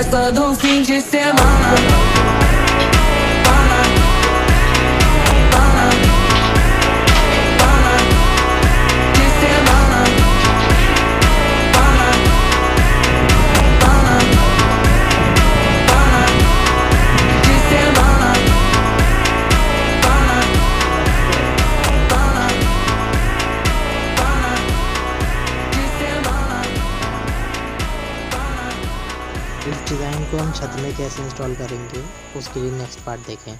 festa do fim de semana. इस डिज़ाइन को हम छत में कैसे इंस्टॉल करेंगे उसके लिए नेक्स्ट पार्ट देखें।